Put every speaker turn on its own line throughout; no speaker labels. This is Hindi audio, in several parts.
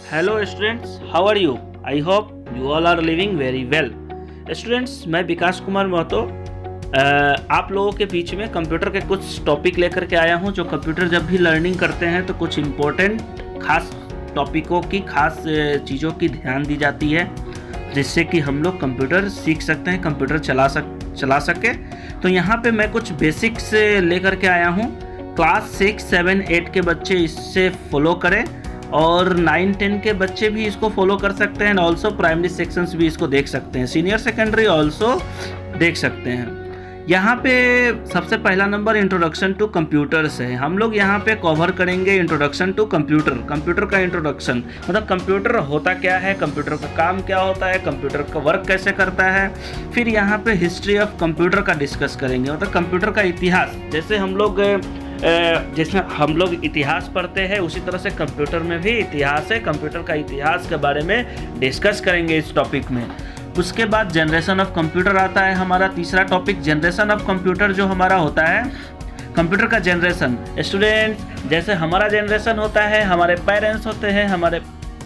Hello students, how are you? I hope you all are living very well. Students, मैं विकास कुमार महतो आप लोगों के बीच में कंप्यूटर के कुछ टॉपिक लेकर के आया हूं। जो कंप्यूटर जब भी लर्निंग करते हैं तो कुछ इम्पोर्टेंट खास टॉपिकों की, खास चीज़ों की ध्यान दी जाती है, जिससे कि हम लोग कंप्यूटर सीख सकते हैं, कंप्यूटर चला सके। तो यहाँ पे मैं कुछ बेसिक्स लेकर के आया हूँ। क्लास 6, 7, 8 के बच्चे इससे फॉलो करें और 9, 10 के बच्चे भी इसको फॉलो कर सकते हैं। ऑल्सो प्राइमरी सेक्शंस भी इसको देख सकते हैं, सीनियर सेकेंडरी ऑल्सो देख सकते हैं। यहाँ पे सबसे पहला नंबर इंट्रोडक्शन टू कंप्यूटर्स है। हम लोग यहाँ पे कवर करेंगे इंट्रोडक्शन टू कंप्यूटर का इंट्रोडक्शन, मतलब कंप्यूटर होता क्या है, कंप्यूटर का काम क्या होता है, कंप्यूटर का वर्क कैसे करता है। फिर यहाँ पे हिस्ट्री ऑफ कंप्यूटर का डिस्कस करेंगे, मतलब कंप्यूटर का इतिहास। जैसे हम लोग इतिहास पढ़ते हैं, उसी तरह से कंप्यूटर में भी इतिहास है। कंप्यूटर का इतिहास के बारे में डिस्कस करेंगे इस टॉपिक में। उसके बाद जनरेशन ऑफ कंप्यूटर आता है हमारा तीसरा टॉपिक। जनरेशन ऑफ कंप्यूटर जो हमारा होता है, कंप्यूटर का जनरेशन। स्टूडेंट्स, जैसे हमारा जनरेशन होता है, हमारे पेरेंट्स होते हैं, हमारे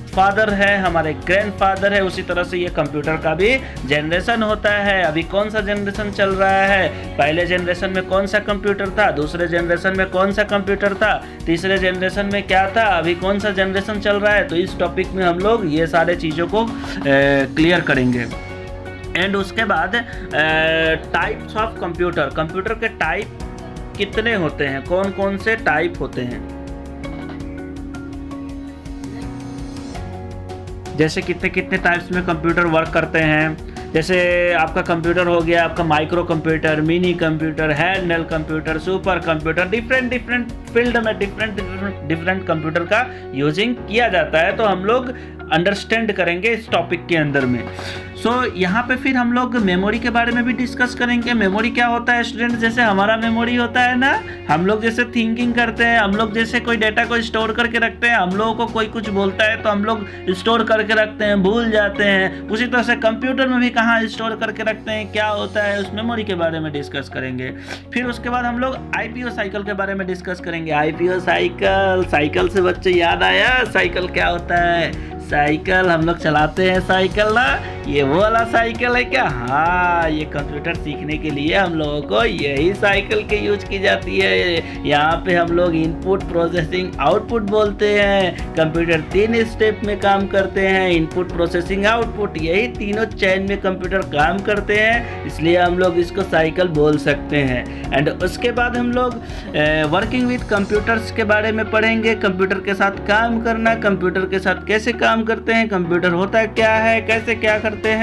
फादर है, हमारे ग्रैंडफादर है, उसी तरह से ये कंप्यूटर का भी जनरेशन होता है। अभी कौन सा जनरेशन चल रहा है, पहले जनरेशन में कौन सा कंप्यूटर था, दूसरे जनरेशन में कौन सा कंप्यूटर था, तीसरे जनरेशन में क्या था, अभी कौन सा जनरेशन चल रहा है। तो इस टॉपिक में हम लोग ये सारे चीज़ों को क्लियर करेंगे। एंड उसके बाद टाइप्स ऑफ कंप्यूटर के टाइप कितने होते हैं, कौन कौन से टाइप होते हैं, जैसे कितने कितने टाइप्स में कंप्यूटर वर्क करते हैं। जैसे आपका कंप्यूटर हो गया, आपका micro computer, mini computer, handheld computer, super computer, different field में डिफरेंट कंप्यूटर का यूजिंग किया जाता है। तो हम लोग अंडरस्टैंड करेंगे इस टॉपिक के अंदर में। यहाँ पे फिर हम लोग मेमोरी के बारे में भी डिस्कस करेंगे। मेमोरी क्या होता है स्टूडेंट? जैसे हमारा मेमोरी होता है ना, हम लोग जैसे थिंकिंग करते हैं, हम लोग जैसे कोई डेटा को स्टोर करके रखते हैं, हम लोगों को कोई कुछ बोलता है तो हम लोग स्टोर करके रखते हैं, भूल जाते हैं। उसी तरह से कंप्यूटर में भी कहाँ स्टोर करके रखते हैं, क्या होता है, उस मेमोरी के बारे में डिस्कस करेंगे। फिर उसके बाद हम लोग आईपीओ साइकिल के बारे में डिस्कस करेंगे। आईपीओ साइकिल से बच्चे याद आया, साइकिल क्या होता है? साइकिल हम लोग चलाते हैं, साइकिल ना, ये वो वाला साइकिल है क्या? हाँ, ये कंप्यूटर सीखने के लिए हम लोगों को यही साइकिल के यूज की जाती है। यहाँ पे हम लोग इनपुट, प्रोसेसिंग, आउटपुट बोलते हैं। कंप्यूटर 3 स्टेप में काम करते हैं, इनपुट, प्रोसेसिंग, आउटपुट, यही तीनों चैन में कंप्यूटर काम करते हैं, इसलिए हम लोग इसको साइकिल बोल सकते हैं। एंड उसके बाद हम लोग वर्किंग विथ कंप्यूटर्स के बारे में पढ़ेंगे। कंप्यूटर के साथ काम करना, कंप्यूटर के साथ कैसे काम करते हैं, कंप्यूटर होता क्या है, कैसे क्या करते हैं,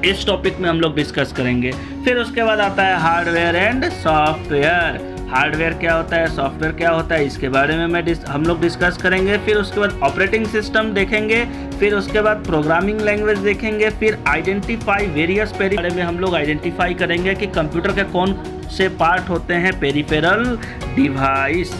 इस टॉपिक में हम लोग डिस्कस करेंगे। फिर उसके बाद आता है हार्डवेयर एंड सॉफ्टवेयर। हार्डवेयर क्या होता है, सॉफ्टवेयर क्या होता है, इसके बारे में हम लोग डिस्कस करेंगे। फिर उसके बाद ऑपरेटिंग सिस्टम देखेंगे। फिर उसके बाद प्रोग्रामिंग लैंग्वेज देखेंगे। फिर आइडेंटिफाई वेरियस बारे में हम लोग आइडेंटिफाई करेंगे कि कंप्यूटर के कौन से पार्ट होते हैं, पेरिफेरल डिवाइस।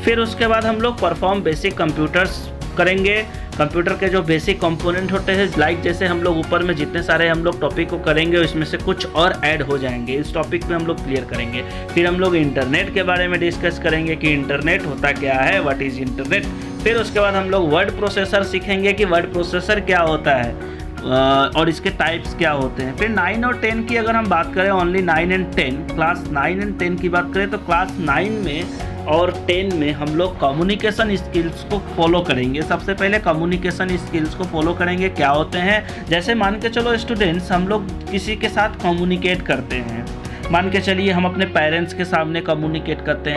फिर उसके बाद हम लोग परफॉर्म बेसिक कंप्यूटर्स करेंगे। कंप्यूटर के जो बेसिक कंपोनेंट होते हैं, लाइक जैसे हम लोग ऊपर में जितने सारे हम लोग टॉपिक को करेंगे, उसमें से कुछ और ऐड हो जाएंगे, इस टॉपिक में हम लोग क्लियर करेंगे। फिर हम लोग इंटरनेट के बारे में डिस्कस करेंगे कि इंटरनेट होता क्या है, व्हाट इज़ इंटरनेट। फिर उसके बाद हम लोग वर्ड प्रोसेसर सीखेंगे कि वर्ड प्रोसेसर क्या होता है और इसके टाइप्स क्या होते हैं। फिर 9 और 10 की अगर हम बात करें, ओनली 9 एंड 10, क्लास 9 एंड 10 की बात करें तो क्लास 9 में और 10 में हम लोग कम्युनिकेशन स्किल्स को फॉलो करेंगे। सबसे पहले कम्युनिकेशन स्किल्स को फॉलो करेंगे। क्या होते हैं? जैसे मान के चलो स्टूडेंट्स, हम लोग किसी के साथ कम्युनिकेट करते हैं। मान के चलिए हम अपने पेरेंट्स के सामने कम्युनिकेट करते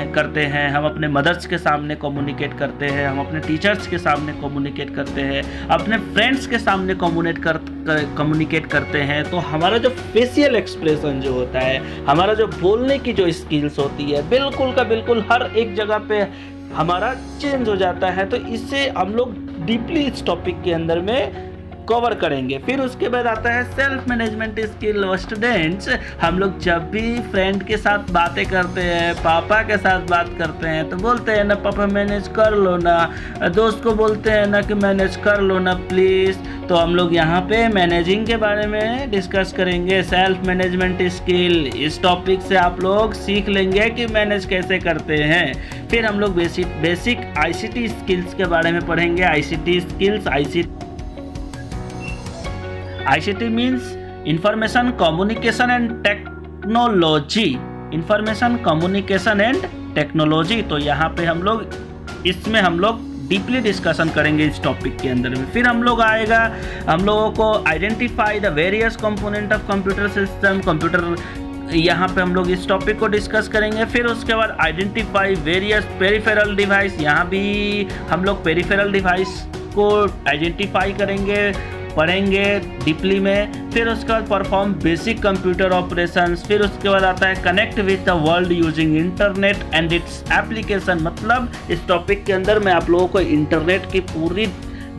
हैं, हम अपने मदर्स के सामने कम्युनिकेट करते हैं, हम अपने टीचर्स के सामने कम्युनिकेट करते हैं, अपने फ्रेंड्स के सामने कम्युनिकेट करते हैं। तो हमारा जो फेशियल एक्सप्रेशन जो होता है, हमारा जो बोलने की जो स्किल्स होती है, बिल्कुल का बिल्कुल हर एक जगह पे हमारा चेंज हो जाता है। तो इससे हम लोग डीपली इस टॉपिक के अंदर में कवर करेंगे। फिर उसके बाद आता है सेल्फ मैनेजमेंट स्किल। स्टूडेंट्स, हम लोग जब भी फ्रेंड के साथ बातें करते हैं, पापा के साथ बात करते हैं, तो बोलते हैं ना पापा मैनेज कर लो ना, दोस्त को बोलते हैं ना कि मैनेज कर लो ना प्लीज़। तो हम लोग यहाँ पे मैनेजिंग के बारे में डिस्कस करेंगे, सेल्फ मैनेजमेंट स्किल। इस टॉपिक से आप लोग सीख लेंगे कि मैनेज कैसे करते हैं। फिर हम लोग बेसिक आईसीटी स्किल्स के बारे में पढ़ेंगे। ICT skills, ICT means information communication and technology. Information communication and technology, तो यहाँ पे हम लोग डीपली डिस्कशन करेंगे इस टॉपिक के अंदर में। फिर हम लोगों को identify the various component of computer system. Computer, यहाँ पे हम लोग इस टॉपिक को डिस्कस करेंगे। फिर उसके बाद आइडेंटिफाई वेरियस पेरिफेरल डिवाइस। यहाँ भी हम लोग पेरिफेरल डिवाइस को आइडेंटिफाई करेंगे, पढ़ेंगे डीपली में। फिर उसके बाद परफॉर्म बेसिक कंप्यूटर ऑपरेशंस। फिर उसके बाद आता है connect with the world using internet and its application. मतलब इस टॉपिक के अंदर मैं आप लोगों को इंटरनेट की पूरी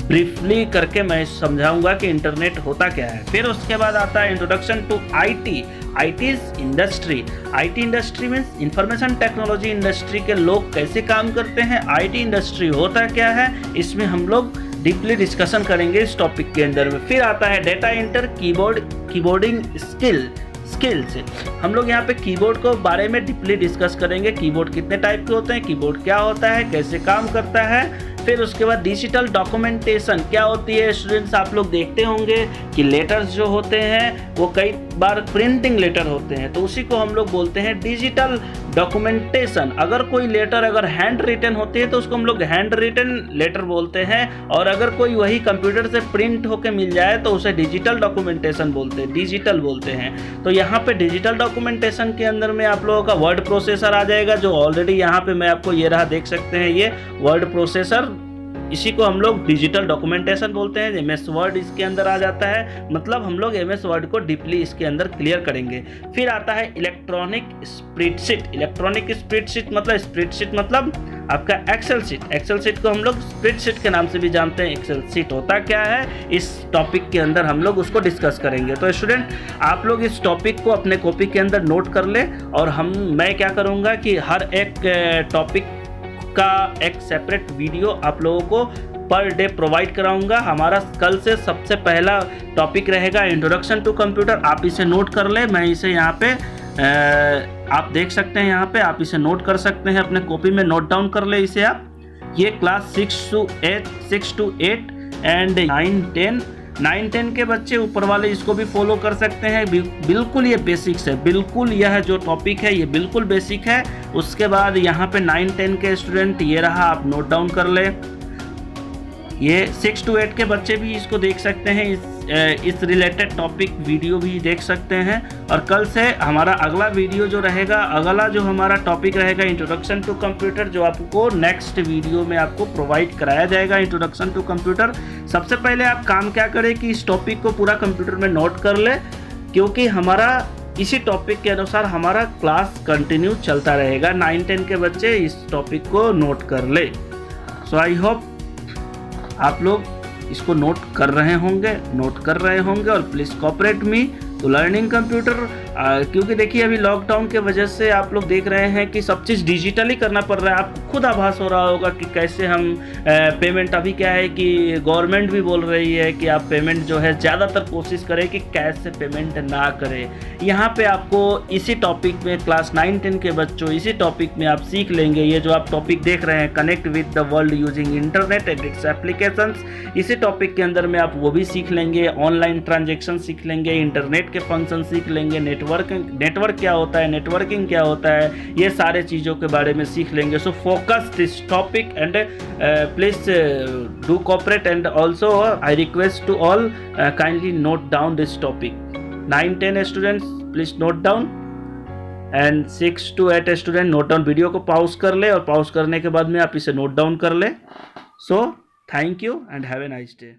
ब्रीफली करके मैं समझाऊंगा कि इंटरनेट होता क्या है। फिर उसके बाद आता है introduction to IT. IT industry. IT industry means information technology industry के लोग कैसे काम करते हैं, आईटी इंडस्ट्री होता क्या है, इसमें हम लोग डीपली डिस्कशन करेंगे इस टॉपिक के अंदर में। फिर आता है डेटा इंटर, कीबोर्डिंग स्किल्स। हम लोग यहाँ पे कीबोर्ड को बारे में डीपली डिस्कस करेंगे। कीबोर्ड कितने टाइप के होते हैं, कीबोर्ड क्या होता है, कैसे काम करता है। फिर उसके बाद डिजिटल डॉक्यूमेंटेशन क्या होती है। स्टूडेंट्स, आप लोग देखते होंगे कि लेटर्स जो होते हैं वो कई बार प्रिंटिंग लेटर होते हैं, तो उसी को हम लोग बोलते हैं डिजिटल डॉक्यूमेंटेशन। अगर हैंड रिटन होती है तो उसको हम लोग हैंड रिटन लेटर बोलते हैं, और अगर कोई वही कंप्यूटर से प्रिंट होके मिल जाए तो उसे डिजिटल डॉक्यूमेंटेशन बोलते हैं। तो यहाँ पे डिजिटल डॉक्यूमेंटेशन के अंदर में आप लोगों का वर्ड प्रोसेसर आ जाएगा, जो ऑलरेडी यहाँ पे मैं आपको ये रहा देख सकते हैं, ये वर्ड प्रोसेसर, इसी को हम लोग डिजिटल डॉक्यूमेंटेशन बोलते हैं। एमएस वर्ड इसके अंदर आ जाता है, मतलब हम लोग एमएस वर्ड को डीपली इसके अंदर क्लियर करेंगे। फिर आता है इलेक्ट्रॉनिक स्प्रेडशीट। इलेक्ट्रॉनिक स्प्रेडशीट मतलब आपका एक्सेल शीट। एक्सेल शीट को हम लोग स्प्रेडशीट के नाम से भी जानते हैं। एक्सेल शीट होता क्या है, इस टॉपिक के अंदर हम लोग उसको डिस्कस करेंगे। तो स्टूडेंट, आप लोग इस टॉपिक को अपने कॉपी के अंदर नोट कर ले, और मैं क्या करूँगा कि हर एक टॉपिक का एक सेपरेट वीडियो आप लोगों को पर डे प्रोवाइड कराऊंगा। हमारा कल से सबसे पहला टॉपिक रहेगा इंट्रोडक्शन टू कंप्यूटर। आप इसे नोट कर ले, मैं इसे यहाँ पे आप देख सकते हैं, यहाँ पे आप इसे नोट कर सकते हैं, अपने कॉपी में नोट डाउन कर ले इसे आप। ये क्लास 6 to 8 एंड 9-10 के बच्चे ऊपर वाले इसको भी फॉलो कर सकते हैं। बिल्कुल ये बेसिक्स है, बिल्कुल यह जो टॉपिक है ये बिल्कुल बेसिक है। उसके बाद यहाँ पे 9-10 के स्टूडेंट ये रहा, आप नोट डाउन कर ले। ये 6 to 8 के बच्चे भी इसको देख सकते हैं, इस रिलेटेड टॉपिक वीडियो भी देख सकते हैं। और कल से हमारा अगला वीडियो जो रहेगा, अगला जो हमारा टॉपिक रहेगा इंट्रोडक्शन टू कंप्यूटर, जो आपको नेक्स्ट वीडियो में आपको प्रोवाइड कराया जाएगा। इंट्रोडक्शन टू कंप्यूटर, सबसे पहले आप काम क्या करें कि इस टॉपिक को पूरा कंप्यूटर में नोट कर ले, क्योंकि हमारा इसी टॉपिक के अनुसार हमारा क्लास कंटिन्यू चलता रहेगा। 9-10 के बच्चे इस टॉपिक को नोट कर ले। सो आई होप आप लोग इसको नोट कर रहे होंगे और please cooperate me to learning computer. क्योंकि देखिए अभी लॉकडाउन के वजह से आप लोग देख रहे हैं कि सब चीज़ डिजिटली करना पड़ रहा है। आपको खुद आभास हो रहा होगा कि कैसे हम पेमेंट, अभी क्या है कि गवर्नमेंट भी बोल रही है कि आप पेमेंट जो है ज़्यादातर कोशिश करें कि कैश से पेमेंट ना करें। यहाँ पे आपको इसी टॉपिक में क्लास 9-10 के बच्चों इसी टॉपिक में आप सीख लेंगे। ये जो आप टॉपिक देख रहे हैं, connect with the world using internet and it's applications, इसी टॉपिक के अंदर में आप वो भी सीख लेंगे। ऑनलाइन ट्रांजेक्शन सीख लेंगे, इंटरनेट के फंक्शन सीख लेंगे, नेटवर्क क्या होता है, नेटवर्किंग क्या होता है, ये सारे चीज़ों के बारे में सीख लेंगे। So focus this topic and please do cooperate and also I request to all kindly note down this topic. 9-10 students please note down and 6 to 8 student note down. Video को पॉज कर ले और पॉज करने के बाद में आप इसे नोट डाउन कर ले। So thank you and have a nice day.